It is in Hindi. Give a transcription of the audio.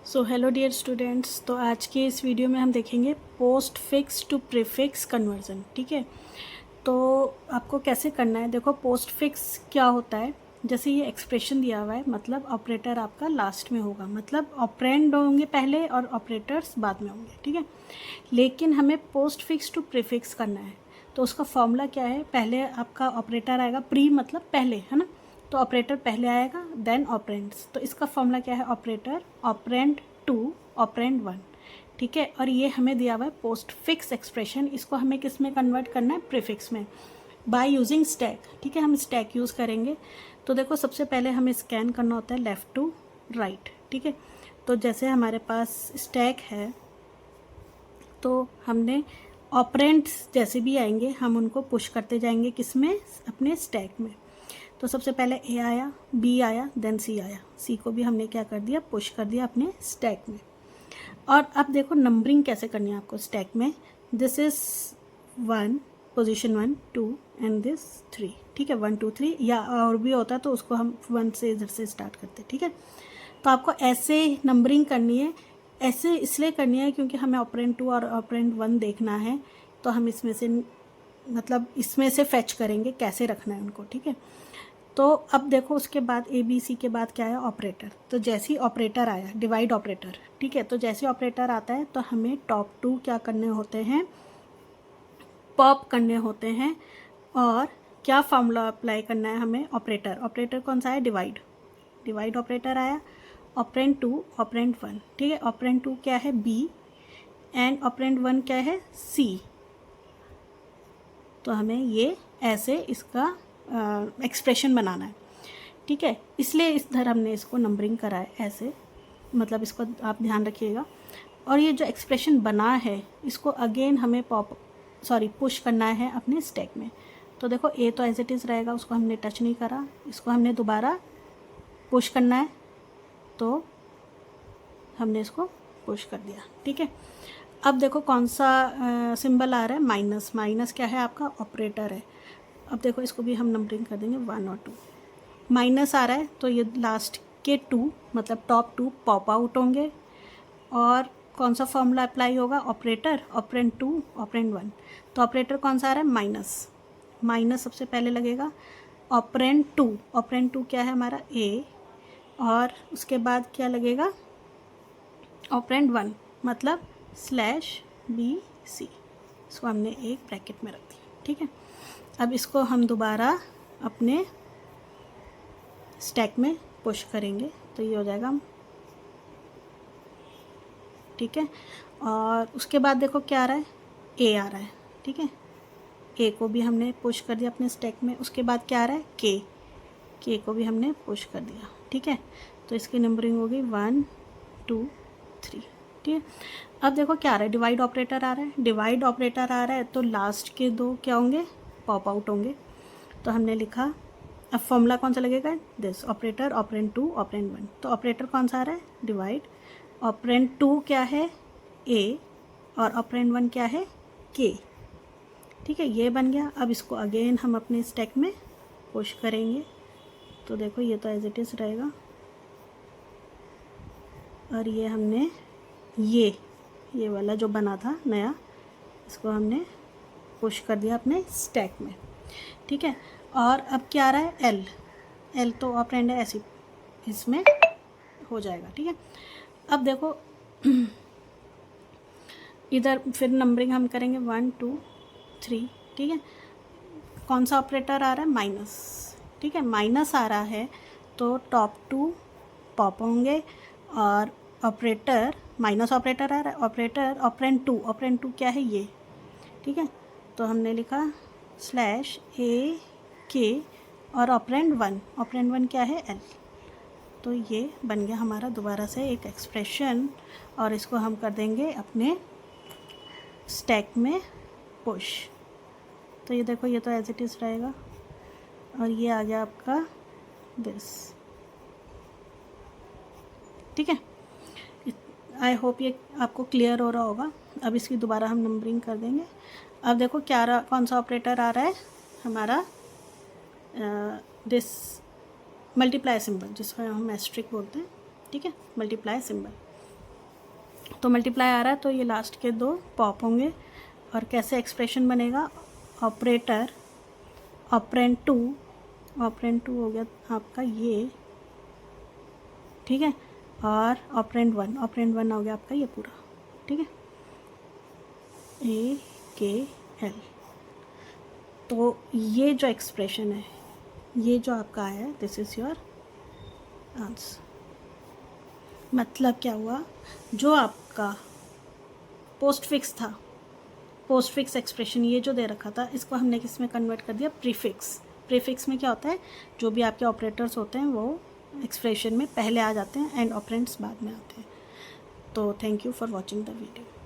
सो हेलो डियर स्टूडेंट्स, तो आज के इस वीडियो में हम देखेंगे postfix to prefix conversion. ठीक है, तो आपको कैसे करना है। देखो, पोस्ट फिक्स क्या होता है। जैसे ये एक्सप्रेशन दिया हुआ है, मतलब ऑपरेटर आपका लास्ट में होगा, मतलब ऑपरेंड होंगे पहले और ऑपरेटर्स बाद में होंगे। ठीक है, लेकिन हमें पोस्ट फिक्स टू प्रीफिक्स करना है, तो उसका फॉर्मूला क्या है। पहले आपका ऑपरेटर आएगा, प्री मतलब पहले, है ना, तो ऑपरेटर पहले आएगा, देन ऑपरेंड्स। तो इसका फॉर्मूला क्या है, operator operand two operand one. ठीक है, और ये हमें दिया हुआ है पोस्ट फिक्स एक्सप्रेशन। इसको हमें किस में कन्वर्ट करना है, प्रीफिक्स में, बाय यूजिंग स्टैक। ठीक है, हम स्टैक यूज़ करेंगे। तो देखो, सबसे पहले हमें स्कैन करना होता है लेफ़्ट टू राइट। ठीक है, तो जैसे हमारे पास स्टैक है, तो हमने ऑपरेंड्स जैसे भी आएंगे हम उनको पुश करते जाएंगे, किस में, अपने स्टैक में। तो सबसे पहले ए आया, बी आया, देन सी आया। सी को भी हमने क्या कर दिया, पुश कर दिया अपने स्टैक में। और अब देखो नंबरिंग कैसे करनी है आपको स्टैक में। This is 1, position 1, 2 and this 3। ठीक है, 1 2 3, या और भी होता तो उसको हम 1 से इधर से स्टार्ट करते। ठीक है, तो आपको ऐसे नंबरिंग करनी है। ऐसे इसलिए करनी है क्योंकि हमें ऑपरेंड 2 और ऑपरेंड 1 देखना है, तो हम इसमें से मतलब इसमें से फैच करेंगे कैसे रखना है उनको। ठीक है, तो अब देखो उसके बाद ए बी सी के बाद क्या है, ऑपरेटर। तो जैसे ही ऑपरेटर आया, डिवाइड ऑपरेटर। ठीक है, तो जैसे ऑपरेटर आता है तो हमें टॉप 2 क्या करने होते हैं, पॉप करने होते हैं। और क्या फार्मूला अप्लाई करना है हमें, ऑपरेटर। ऑपरेटर कौन सा है, डिवाइड। डिवाइड ऑपरेटर आया, ऑपरेंड 2 ऑपरेंड 1। ठीक है, ऑपरेंड 2 क्या है, बी, एंड ऑपरेंड 1 क्या है, सी। तो हमें ये ऐसे इसका एक्सप्रेशन बनाना है। ठीक है, इसलिए इधर हमने इसको नंबरिंग करा है ऐसे, मतलब इसको आप ध्यान रखिएगा। और ये जो एक्सप्रेशन बना है इसको अगेन हमें पुश करना है अपने स्टैक में। तो देखो, ए तो एज इट इज़ रहेगा, उसको हमने टच नहीं करा, इसको हमने दोबारा पुश करना है, तो हमने इसको पुश कर दिया। ठीक है, अब देखो कौन सा सिंबल आ रहा है, माइनस। माइनस क्या है, आपका ऑपरेटर है। अब देखो इसको भी हम नंबरिंग कर देंगे 1 और 2। माइनस आ रहा है तो ये लास्ट के 2 मतलब टॉप 2 पॉप आउट होंगे। और कौन सा फॉर्मूला अप्लाई होगा, ऑपरेटर ऑपरेंड 2 ऑपरेंड 1। तो ऑपरेटर कौन सा आ रहा है, माइनस। माइनस सबसे पहले लगेगा, ऑपरेंड 2। ऑपरेंड 2 क्या है हमारा, ए, और उसके बाद क्या लगेगा, ऑपरेंड 1 मतलब स्लैश बी सी। इसको हमने एक ब्रैकेट में रख दिया। ठीक है, अब इसको हम दोबारा अपने स्टैक में पुश करेंगे, तो ये हो जाएगा। ठीक है, और उसके बाद देखो क्या आ रहा है, ए आ रहा है। ठीक है, ए को भी हमने पुश कर दिया अपने स्टैक में। उसके बाद क्या आ रहा है, के को भी हमने पुश कर दिया। ठीक है, तो इसकी नंबरिंग होगी 1 2 3। ठीक है, अब देखो क्या आ रहा है, डिवाइड ऑपरेटर आ रहा है। डिवाइड ऑपरेटर आ रहा है तो लास्ट के 2 क्या होंगे, पॉप आउट होंगे। तो हमने लिखा, अब फॉर्मूला कौन सा लगेगा, दिस ऑपरेटर ऑपरेंड 2 ऑपरेंड 1। तो ऑपरेटर कौन सा आ रहा है, डिवाइड। ऑपरेंड 2 क्या है, ए, और ऑपरेंड 1 क्या है, के। ठीक है, ये बन गया। अब इसको अगेन हम अपने स्टैक में पुश करेंगे, तो देखो ये तो एज इट इज़ रहेगा। और ये हमने ये वाला जो बना था नया, इसको हमने पुश कर दिया अपने स्टैक में। ठीक है, और अब क्या आ रहा है, एल तो ऑपरेंड है, ऐसी इसमें हो जाएगा। ठीक है, अब देखो इधर फिर नंबरिंग हम करेंगे 1 2 3। ठीक है, कौन सा ऑपरेटर आ रहा है, माइनस। ठीक है, माइनस आ रहा है तो टॉप 2 पॉप होंगे। और ऑपरेटर, माइनस ऑपरेटर आ रहा है, ऑपरेटर ऑपरेंड 2। ऑपरेंड 2 क्या है, ये। ठीक है, तो हमने लिखा स्लैश ए के, और ऑपरेंड 1। ऑपरेंड 1 क्या है, एल। तो ये बन गया हमारा दोबारा से एक एक्सप्रेशन, और इसको हम कर देंगे अपने स्टैक में पुश। तो ये देखो, ये तो एज इट इज़ रहेगा, और ये आ गया आपका दिस। ठीक है, आई होप ये आपको क्लियर हो रहा होगा। अब इसकी दोबारा हम नंबरिंग कर देंगे। अब देखो क्या कौन सा ऑपरेटर आ रहा है हमारा, दिस मल्टीप्लाई सिंबल, जिसको हम एस्ट्रिक बोलते हैं। ठीक है, मल्टीप्लाई सिंबल। तो मल्टीप्लाई आ रहा है तो ये लास्ट के 2 पॉप होंगे। और कैसे एक्सप्रेशन बनेगा, ऑपरेटर ऑपरेंड 2 हो गया आपका ये, ठीक है, और ऑपरेंड 1 हो गया आपका ये पूरा, ठीक है, AKL। तो ये जो एक्सप्रेशन है, ये जो आपका है, दिस इज़ योर आंसर। मतलब क्या हुआ, जो आपका पोस्ट फिक्स था, पोस्ट फिक्स एक्सप्रेशन ये जो दे रखा था, इसको हमने किस में कन्वर्ट कर दिया, प्रीफिक्स। प्रीफिक्स में क्या होता है, जो भी आपके ऑपरेटर्स होते हैं वो एक्सप्रेशन में पहले आ जाते हैं एंड ऑपरेंड्स बाद में आते हैं। तो thank you for watching the video.